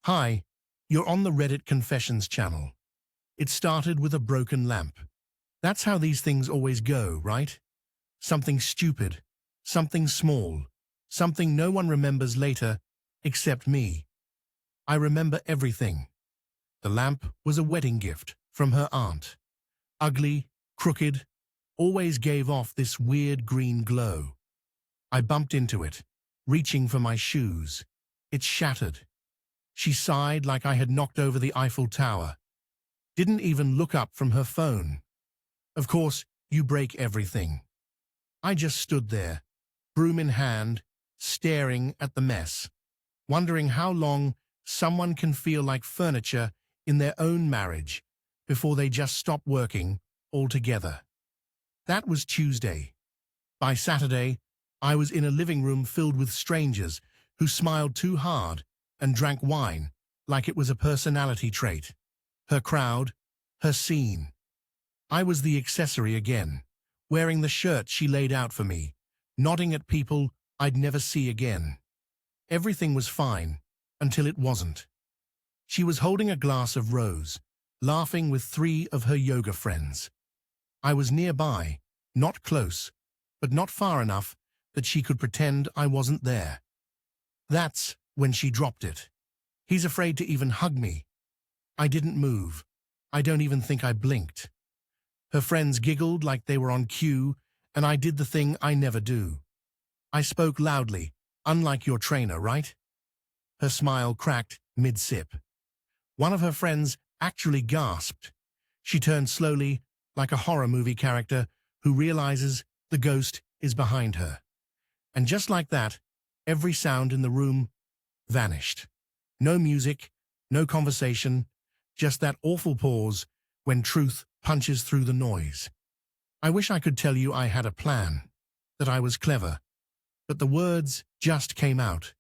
Hi, you're on the Reddit Confessions channel. It started with a broken lamp. That's how these things always go, right? Something stupid, something small, something no one remembers later except me. I remember everything. The lamp was a wedding gift from her aunt. Ugly, crooked, always gave off this weird green glow. I bumped into it, reaching for my shoes. It shattered. She sighed like I had knocked over the Eiffel Tower. Didn't even look up from her phone. Of course, you break everything. I just stood there, broom in hand, staring at the mess, wondering how long someone can feel like furniture in their own marriage before they just stop working altogether. That was Tuesday. By Saturday, I was in a living room filled with strangers who smiled too hard and drank wine like it was a personality trait. Her crowd, her scene. I was the accessory again, wearing the shirt she laid out for me, nodding at people I'd never see again. Everything was fine until it wasn't. She was holding a glass of rose, laughing with 3 of her yoga friends. I was nearby, not close, but not far enough that she could pretend I wasn't there. That's when she dropped it. He's afraid to even hug me. I didn't move. I don't even think I blinked. Her friends giggled like they were on cue, and I did the thing I never do. I spoke loudly, unlike your trainer, right? Her smile cracked mid-sip. One of her friends actually gasped. She turned slowly, like a horror movie character who realizes the ghost is behind her. And just like that, every sound in the room vanished. No music, no conversation, just that awful pause when truth punches through the noise. I wish I could tell you I had a plan, that I was clever, but the words just came out.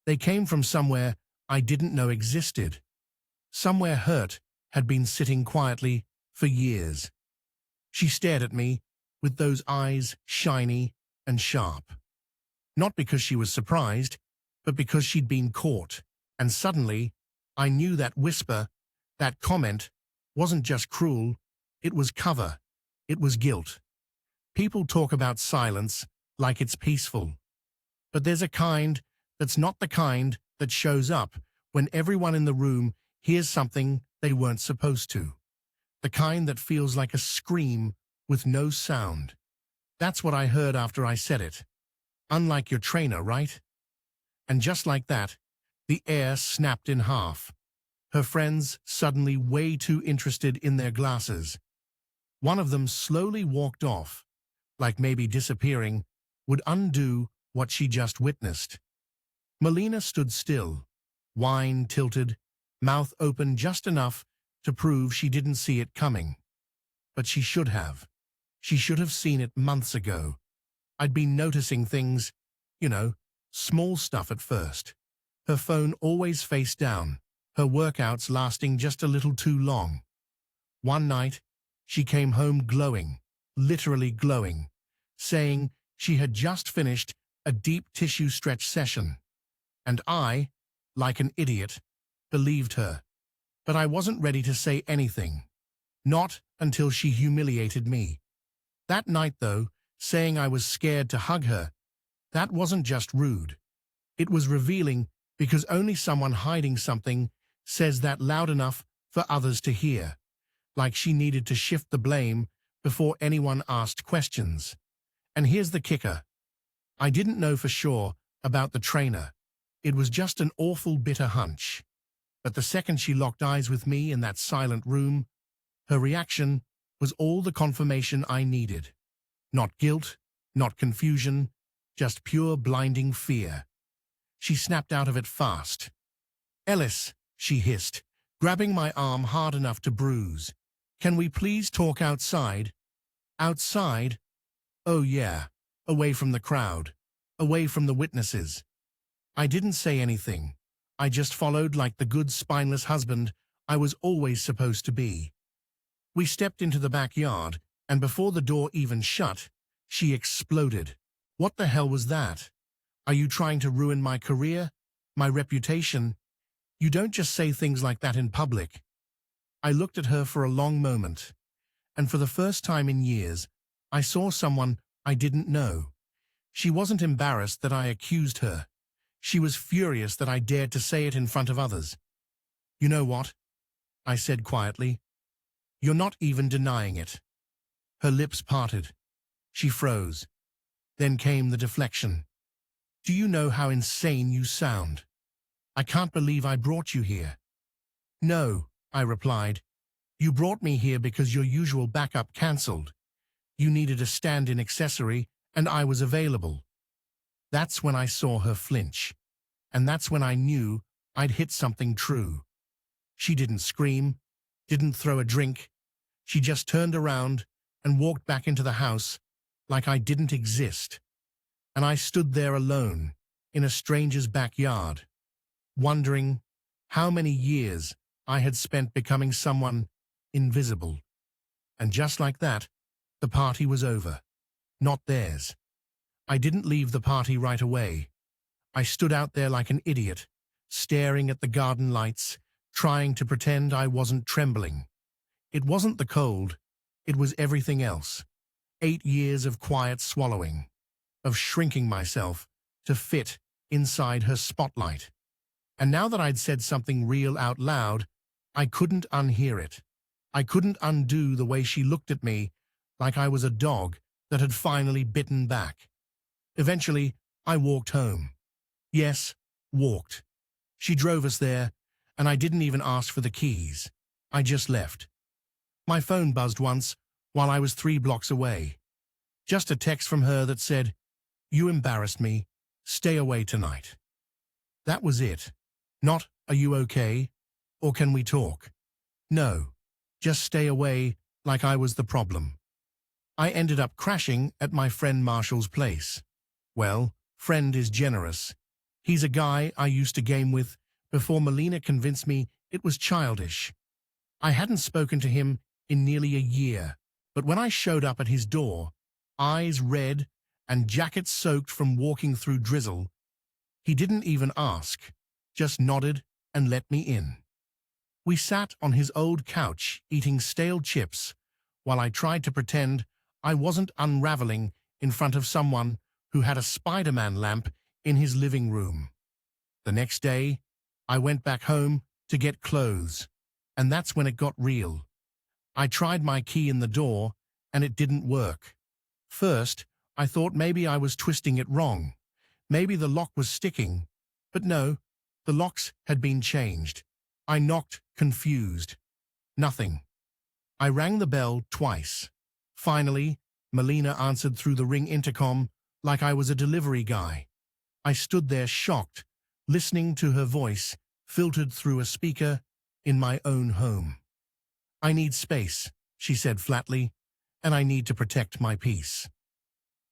They came from somewhere I didn't know existed. Somewhere hurt had been sitting quietly for years. She stared at me with those eyes shiny and sharp. Not because she was surprised, but because she'd been caught. And suddenly, I knew that whisper, that comment, wasn't just cruel, it was cover, it was guilt. People talk about silence like it's peaceful. But there's a kind that's not the kind that shows up when everyone in the room hears something they weren't supposed to. The kind that feels like a scream with no sound. That's what I heard after I said it. Unlike your trainer, right? And just like that, the air snapped in half. Her friends suddenly way too interested in their glasses. One of them slowly walked off, like maybe disappearing would undo what she just witnessed. Melina stood still, wine tilted, mouth open just enough to prove she didn't see it coming. But she should have. She should have seen it months ago. I'd been noticing things, small stuff at first. Her phone always face down, her workouts lasting just a little too long. One night, she came home glowing, literally glowing, saying she had just finished a deep tissue stretch session. And I, like an idiot, believed her. But I wasn't ready to say anything. Not until she humiliated me. That night, though, saying I was scared to hug her, that wasn't just rude. It was revealing because only someone hiding something says that loud enough for others to hear, like she needed to shift the blame before anyone asked questions. And here's the kicker. I didn't know for sure about the trainer. It was just an awful bitter hunch. But the second she locked eyes with me in that silent room, her reaction was all the confirmation I needed. Not guilt, not confusion, just pure blinding fear. She snapped out of it fast. "Ellis," she hissed, grabbing my arm hard enough to bruise. "Can we please talk outside?" Outside? Oh yeah, away from the crowd, away from the witnesses. I didn't say anything. I just followed like the good spineless husband I was always supposed to be. We stepped into the backyard, and before the door even shut, she exploded. "What the hell was that? Are you trying to ruin my career? My reputation?" You don't just say things like that in public. I looked at her for a long moment, and for the first time in years, I saw someone I didn't know. She wasn't embarrassed that I accused her. She was furious that I dared to say it in front of others. You know what? I said quietly. You're not even denying it. Her lips parted. She froze. Then came the deflection. Do you know how insane you sound? I can't believe I brought you here. No, I replied. You brought me here because your usual backup cancelled. You needed a stand-in accessory, and I was available. That's when I saw her flinch. And that's when I knew I'd hit something true. She didn't scream, didn't throw a drink. She just turned around and walked back into the house like I didn't exist. And I stood there alone in a stranger's backyard, wondering how many years I had spent becoming someone invisible. And just like that, the party was over. Not theirs. I didn't leave the party right away. I stood out there like an idiot, staring at the garden lights, trying to pretend I wasn't trembling. It wasn't the cold, it was everything else. 8 years of quiet swallowing, of shrinking myself to fit inside her spotlight. And now that I'd said something real out loud, I couldn't unhear it. I couldn't undo the way she looked at me like I was a dog that had finally bitten back. Eventually, I walked home. Yes, walked. She drove us there, and I didn't even ask for the keys. I just left. My phone buzzed once while I was 3 blocks away. Just a text from her that said, "You embarrassed me. Stay away tonight." That was it. Not, "Are you okay?" or "Can we talk?" No, just stay away like I was the problem. I ended up crashing at my friend Marshall's place. Well, friend is generous. He's a guy I used to game with before Melina convinced me it was childish. I hadn't spoken to him in nearly a year, but when I showed up at his door, eyes red and jacket soaked from walking through drizzle, he didn't even ask, just nodded and let me in. We sat on his old couch eating stale chips while I tried to pretend I wasn't unraveling in front of someone who had a Spider-Man lamp in his living room. The next day, I went back home to get clothes, and that's when it got real. I tried my key in the door, and it didn't work. First, I thought maybe I was twisting it wrong. Maybe the lock was sticking. But no, the locks had been changed. I knocked, confused. Nothing. I rang the bell twice. Finally, Melina answered through the Ring intercom like I was a delivery guy. I stood there shocked, listening to her voice filtered through a speaker in my own home. "I need space," she said flatly, "and I need to protect my peace."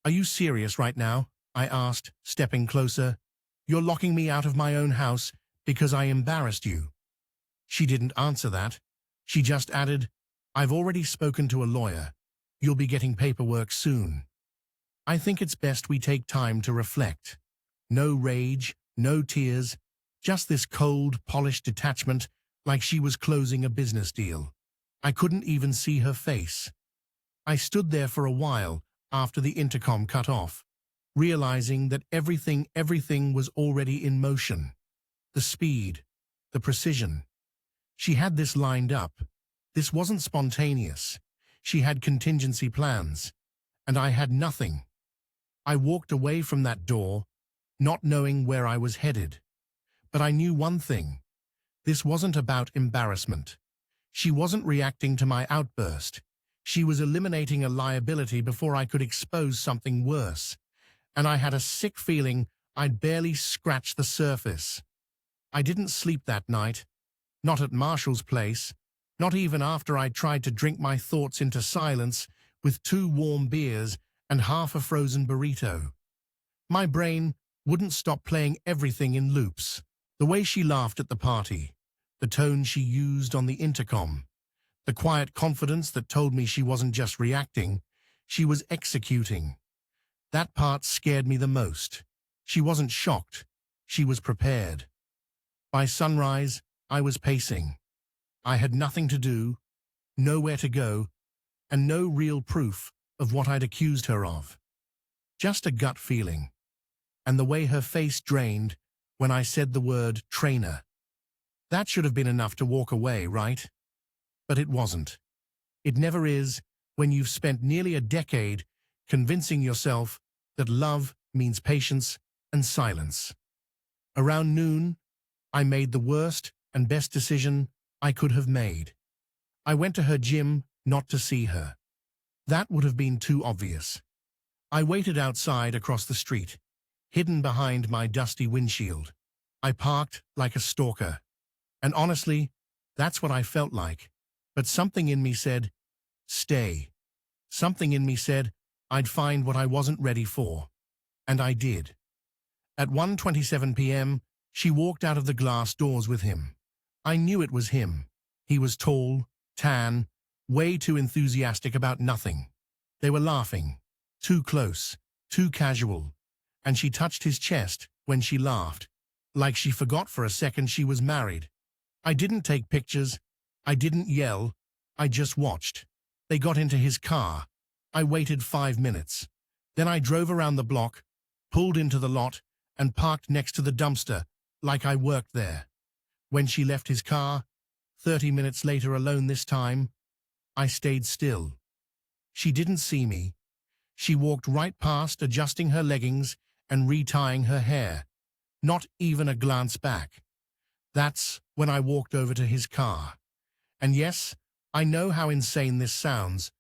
"Are you serious right now?" I asked, stepping closer. "You're locking me out of my own house because I embarrassed you." She didn't answer that. She just added, "I've already spoken to a lawyer. You'll be getting paperwork soon. I think it's best we take time to reflect." No rage, no tears, just this cold, polished detachment like she was closing a business deal. I couldn't even see her face. I stood there for a while after the intercom cut off, realizing that everything was already in motion. The speed, the precision. She had this lined up. This wasn't spontaneous. She had contingency plans, and I had nothing. I walked away from that door, not knowing where I was headed. But I knew one thing. This wasn't about embarrassment. She wasn't reacting to my outburst. She was eliminating a liability before I could expose something worse. And I had a sick feeling I'd barely scratched the surface. I didn't sleep that night. Not at Marshall's place. Not even after I tried to drink my thoughts into silence with 2 warm beers and half a frozen burrito. My brain wouldn't stop playing everything in loops. The way she laughed at the party, the tone she used on the intercom, the quiet confidence that told me she wasn't just reacting, she was executing. That part scared me the most. She wasn't shocked. She was prepared. By sunrise, I was pacing. I had nothing to do, nowhere to go, and no real proof of what I'd accused her of. Just a gut feeling, and the way her face drained when I said the word trainer. That should have been enough to walk away, right? But it wasn't. It never is when you've spent nearly a decade convincing yourself that love means patience and silence. Around noon, I made the worst and best decision I could have made. I went to her gym not to see her. That would have been too obvious. I waited outside across the street, hidden behind my dusty windshield. I parked like a stalker. And honestly, that's what I felt like. But something in me said, stay. Something in me said I'd find what I wasn't ready for. And I did. At 1:27 p.m., she walked out of the glass doors with him. I knew it was him. He was tall, tan, way too enthusiastic about nothing. They were laughing. Too close, too casual. And she touched his chest when she laughed, like she forgot for a second she was married. I didn't take pictures. I didn't yell. I just watched. They got into his car. I waited 5 minutes. Then I drove around the block, pulled into the lot, and parked next to the dumpster, like I worked there. When she left his car, 30 minutes later alone this time, I stayed still. She didn't see me. She walked right past, adjusting her leggings and retying her hair. Not even a glance back. That's when I walked over to his car. And yes, I know how insane this sounds,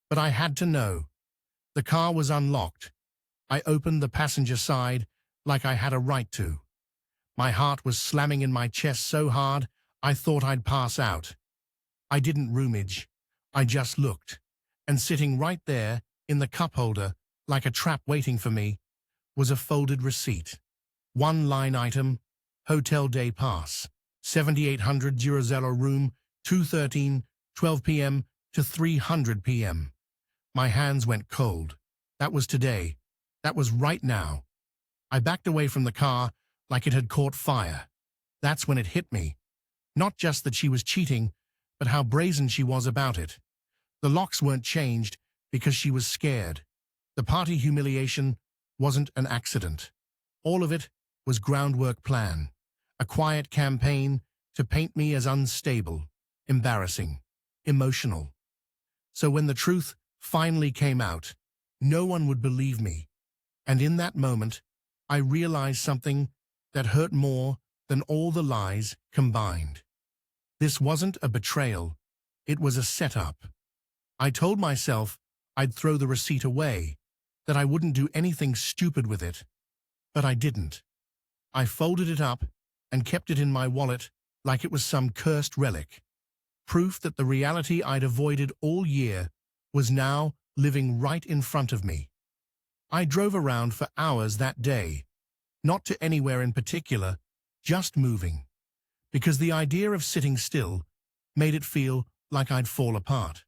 but I had to know. The car was unlocked. I opened the passenger side like I had a right to. My heart was slamming in my chest so hard I thought I'd pass out. I didn't rummage. I just looked. And sitting right there in the cup holder, like a trap waiting for me, was a folded receipt. One line item, Hotel Day Pass, 7800 Girozzello room, 2:13, 12 p.m. to 300 p.m. My hands went cold. That was today. That was right now. I backed away from the car like it had caught fire. That's when it hit me. Not just that she was cheating, but how brazen she was about it. The locks weren't changed because she was scared. The party humiliation wasn't an accident. All of it was groundwork plan, a quiet campaign to paint me as unstable, embarrassing, emotional. So when the truth finally came out, no one would believe me. And in that moment, I realized something that hurt more than all the lies combined. This wasn't a betrayal. It was a setup. I told myself I'd throw the receipt away, that I wouldn't do anything stupid with it. But I didn't. I folded it up and kept it in my wallet like it was some cursed relic. Proof that the reality I'd avoided all year was now living right in front of me. I drove around for hours that day, not to anywhere in particular, just moving, because the idea of sitting still made it feel like I'd fall apart.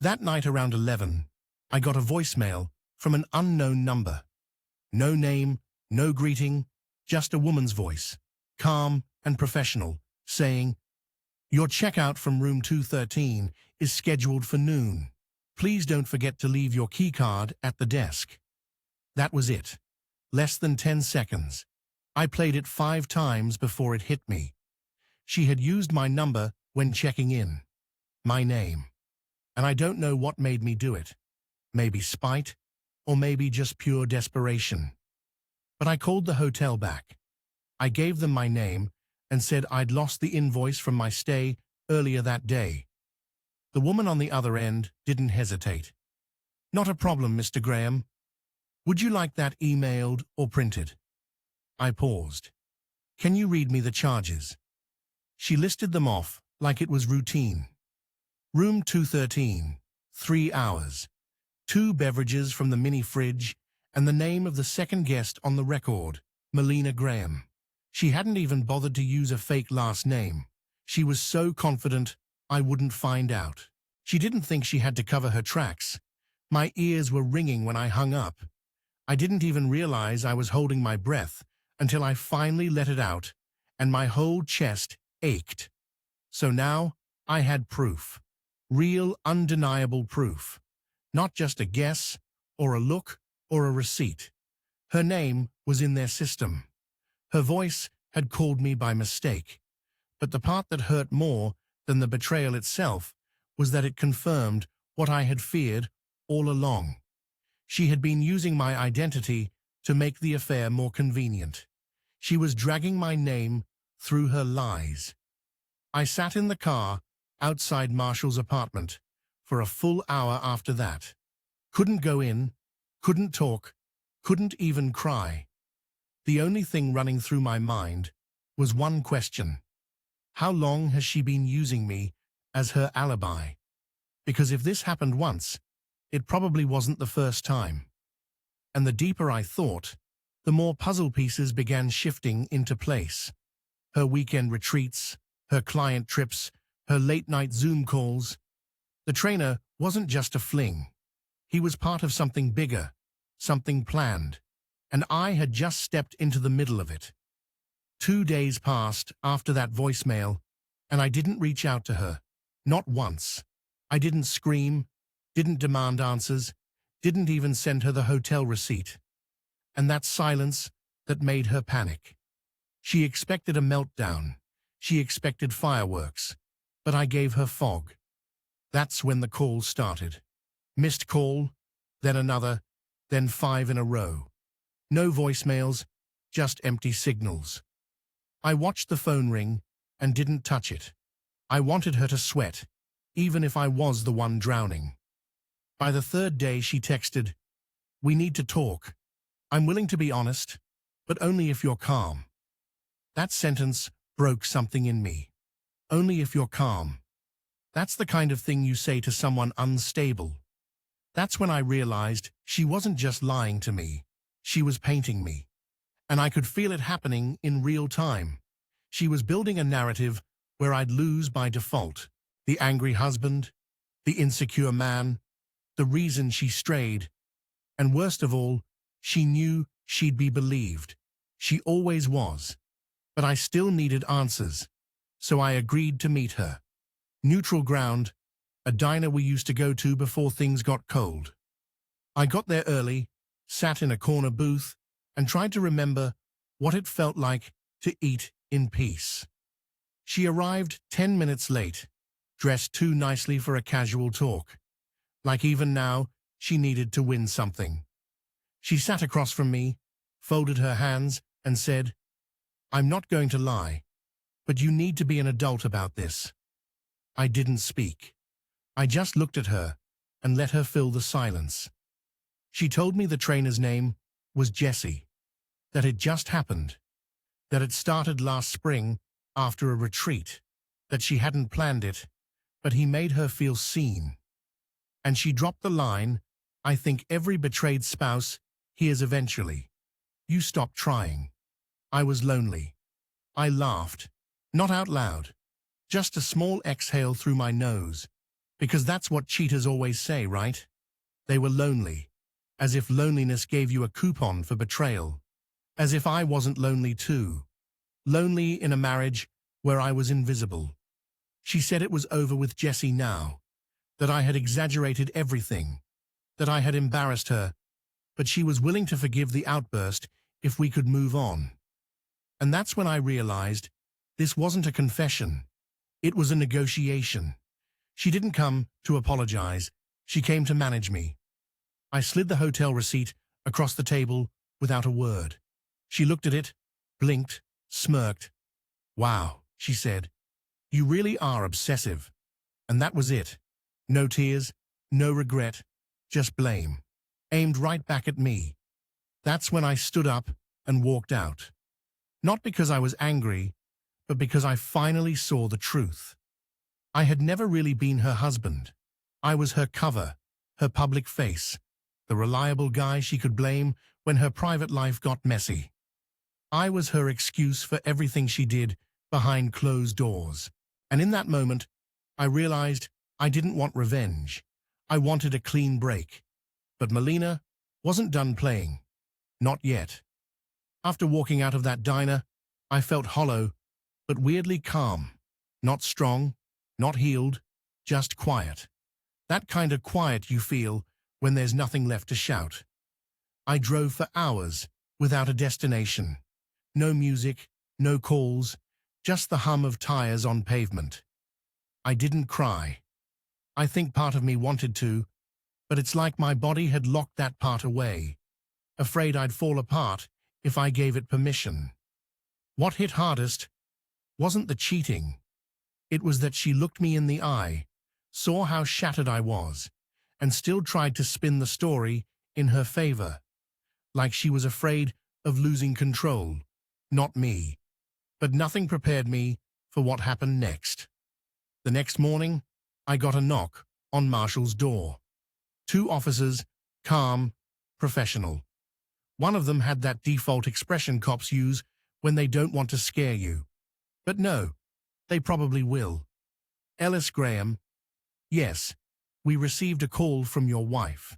That night around 11, I got a voicemail from an unknown number. No name, no greeting, just a woman's voice, calm and professional, saying, "Your checkout from room 213 is scheduled for noon. Please don't forget to leave your keycard at the desk." That was it. Less than 10 seconds. I played it 5 times before it hit me. She had used my number when checking in. My name. And I don't know what made me do it. Maybe spite, or maybe just pure desperation. But I called the hotel back. I gave them my name and said I'd lost the invoice from my stay earlier that day. The woman on the other end didn't hesitate. "Not a problem, Mr. Graham. Would you like that emailed or printed?" I paused. "Can you read me the charges?" She listed them off like it was routine. Room 213, 3 hours, 2 beverages from the mini fridge, and the name of the second guest on the record, Melina Graham. She hadn't even bothered to use a fake last name. She was so confident I wouldn't find out. She didn't think she had to cover her tracks. My ears were ringing when I hung up. I didn't even realize I was holding my breath until I finally let it out and my whole chest ached. So now I had proof. Real, undeniable proof. Not just a guess, or a look, or a receipt. Her name was in their system. Her voice had called me by mistake. But the part that hurt more than the betrayal itself was that it confirmed what I had feared all along. She had been using my identity to make the affair more convenient. She was dragging my name through her lies. I sat in the car outside Marshall's apartment for a full hour after that. Couldn't go in, couldn't talk, couldn't even cry. The only thing running through my mind was one question. How long has she been using me as her alibi? Because if this happened once, it probably wasn't the first time. And the deeper I thought, the more puzzle pieces began shifting into place. Her weekend retreats, her client trips, her late-night Zoom calls. The trainer wasn't just a fling. He was part of something bigger, something planned, and I had just stepped into the middle of it. 2 days passed after that voicemail, and I didn't reach out to her. Not once. I didn't scream, didn't demand answers, didn't even send her the hotel receipt. And that silence that made her panic. She expected a meltdown. She expected fireworks. But I gave her fog. That's when the calls started. Missed call, then another, then 5 in a row. No voicemails, just empty signals. I watched the phone ring and didn't touch it. I wanted her to sweat, even if I was the one drowning. By the 3rd day she texted, "We need to talk. I'm willing to be honest, but only if you're calm." That sentence broke something in me. Only if you're calm. That's the kind of thing you say to someone unstable. That's when I realized she wasn't just lying to me. She was painting me. And I could feel it happening in real time. She was building a narrative where I'd lose by default. The angry husband, the insecure man, the reason she strayed. And worst of all, she knew she'd be believed. She always was. But I still needed answers. So I agreed to meet her. Neutral ground, a diner we used to go to before things got cold. I got there early, sat in a corner booth, and tried to remember what it felt like to eat in peace. She arrived 10 minutes late, dressed too nicely for a casual talk. Like even now, she needed to win something. She sat across from me, folded her hands, and said, "I'm not going to lie, but you need to be an adult about this." I didn't speak. I just looked at her and let her fill the silence. She told me the trainer's name was Jesse, that it just happened, that it started last spring after a retreat, that she hadn't planned it, but he made her feel seen. And she dropped the line, "I think every betrayed spouse hears eventually. You stop trying." I was lonely. I laughed, not out loud, just a small exhale through my nose, because that's what cheaters always say, right? They were lonely, as if loneliness gave you a coupon for betrayal, as if I wasn't lonely too, lonely in a marriage where I was invisible. She said it was over with Jesse now, that I had exaggerated everything, that I had embarrassed her, but she was willing to forgive the outburst if we could move on. And that's when I realized this wasn't a confession. It was a negotiation. She didn't come to apologize. She came to manage me. I slid the hotel receipt across the table without a word. She looked at it, blinked, smirked. "Wow," she said. "You really are obsessive." And that was it. No tears, no regret, just blame, aimed right back at me. That's when I stood up and walked out. Not because I was angry, but because I finally saw the truth. I had never really been her husband. I was her cover, her public face, the reliable guy she could blame when her private life got messy. I was her excuse for everything she did behind closed doors. And in that moment, I realized I didn't want revenge. I wanted a clean break. But Melina wasn't done playing. Not yet. After walking out of that diner, I felt hollow but weirdly calm. Not strong, not healed, just quiet. That kind of quiet you feel when there's nothing left to shout. I drove for hours without a destination. No music, no calls, just the hum of tires on pavement. I didn't cry. I think part of me wanted to, but it's like my body had locked that part away, afraid I'd fall apart if I gave it permission. What hit hardest wasn't the cheating. It was that she looked me in the eye, saw how shattered I was, and still tried to spin the story in her favor, like she was afraid of losing control, not me. But nothing prepared me for what happened next. The next morning, I got a knock on Marshall's door. 2 officers, calm, professional. One of them had that default expression cops use when they don't want to scare you. But no, they probably will. Ellis Graham. Yes, we received a call from your wife.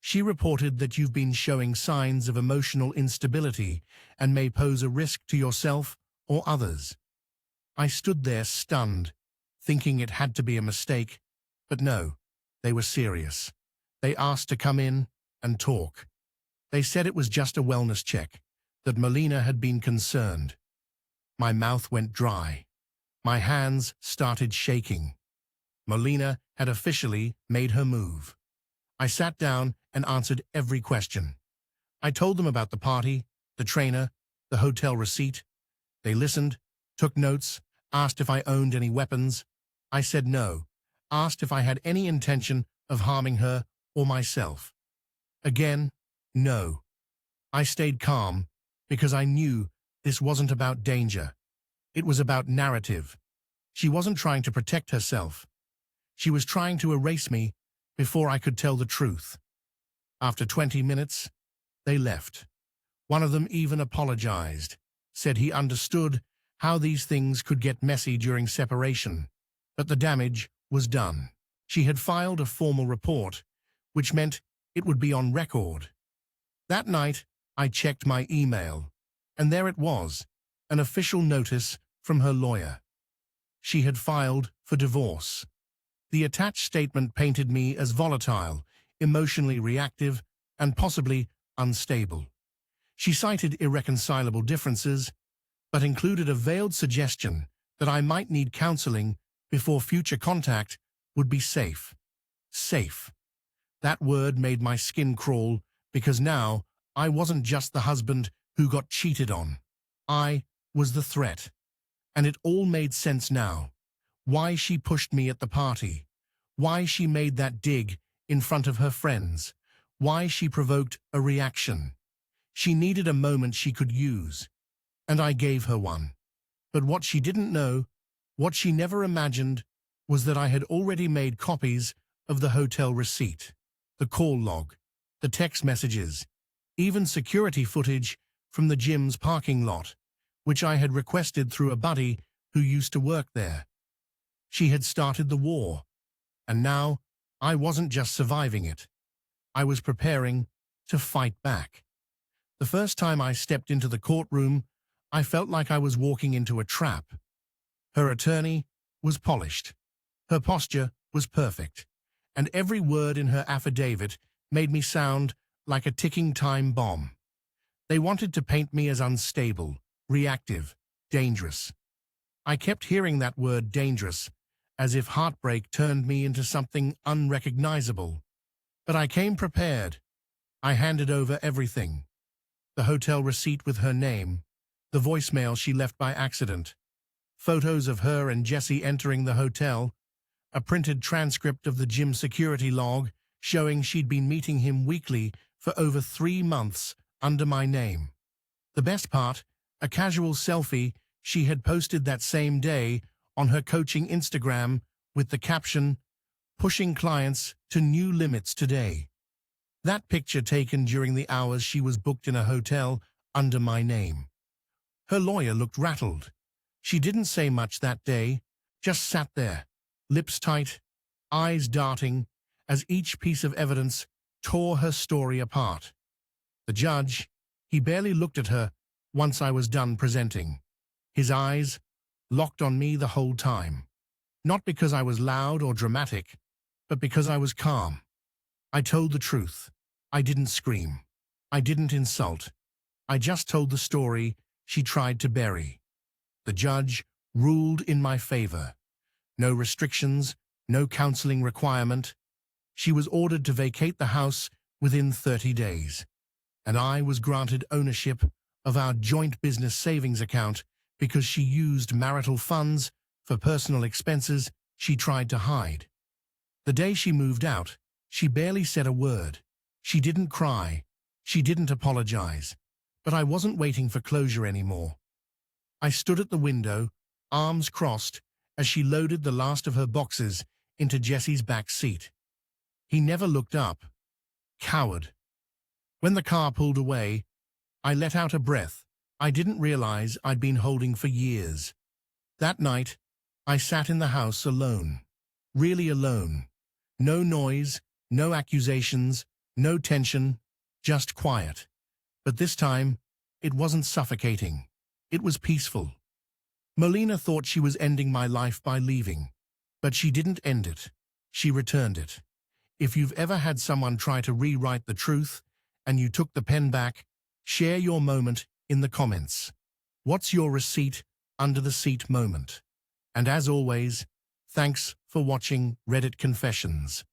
She reported that you've been showing signs of emotional instability and may pose a risk to yourself or others. I stood there stunned, thinking it had to be a mistake, but no, they were serious. They asked to come in and talk. They said it was just a wellness check, that Melina had been concerned. My mouth went dry. My hands started shaking. Melina had officially made her move. I sat down and answered every question. I told them about the party, the trainer, the hotel receipt. They listened, took notes, asked if I owned any weapons. I said no, asked if I had any intention of harming her or myself. Again, no. I stayed calm because I knew this wasn't about danger. It was about narrative. She wasn't trying to protect herself. She was trying to erase me before I could tell the truth. After 20 minutes, they left. One of them even apologized, said he understood how these things could get messy during separation, but the damage was done. She had filed a formal report, which meant it would be on record. That night, I checked my email, and there it was, an official notice from her lawyer. She had filed for divorce. The attached statement painted me as volatile, emotionally reactive, and possibly unstable. She cited irreconcilable differences, but included a veiled suggestion that I might need counseling before future contact would be safe. Safe. That word made my skin crawl because now I wasn't just the husband who got cheated on. I was the threat. And it all made sense now. Why she pushed me at the party. Why she made that dig in front of her friends. Why she provoked a reaction. She needed a moment she could use. And I gave her one. But what she didn't know, what she never imagined, was that I had already made copies of the hotel receipt, the call log, the text messages, even security footage from the gym's parking lot, which I had requested through a buddy who used to work there. She had started the war, and now I wasn't just surviving it. I was preparing to fight back. The first time I stepped into the courtroom, I felt like I was walking into a trap. Her attorney was polished. Her posture was perfect, and every word in her affidavit made me sound like a ticking time bomb. They wanted to paint me as unstable, reactive, dangerous. I kept hearing that word dangerous, as if heartbreak turned me into something unrecognizable. But I came prepared. I handed over everything. The hotel receipt with her name, the voicemail she left by accident, photos of her and Jesse entering the hotel, a printed transcript of the gym security log showing she'd been meeting him weekly for over 3 months under my name. The best part, a casual selfie she had posted that same day on her coaching Instagram with the caption, "Pushing clients to new limits today." That picture taken during the hours she was booked in a hotel under my name. Her lawyer looked rattled. She didn't say much that day, just sat there, lips tight, eyes darting, as each piece of evidence tore her story apart. The judge, he barely looked at her once I was done presenting. His eyes, locked on me the whole time. Not because I was loud or dramatic, but because I was calm. I told the truth. I didn't scream. I didn't insult. I just told the story she tried to bury. The judge ruled in my favor. No restrictions, no counseling requirement. She was ordered to vacate the house within 30 days. And I was granted ownership of our joint business savings account because she used marital funds for personal expenses she tried to hide. The day she moved out, she barely said a word. She didn't cry. She didn't apologize. But I wasn't waiting for closure anymore. I stood at the window, arms crossed, as she loaded the last of her boxes into Jesse's back seat. He never looked up. Coward. When the car pulled away, I let out a breath I didn't realize I'd been holding for years. That night, I sat in the house alone. Really alone. No noise, no accusations, no tension, just quiet. But this time, it wasn't suffocating. It was peaceful. Molina thought she was ending my life by leaving, but she didn't end it. She returned it. If you've ever had someone try to rewrite the truth and you took the pen back, share your moment in the comments. What's your receipt under the seat moment? And as always, thanks for watching Reddit Confessions.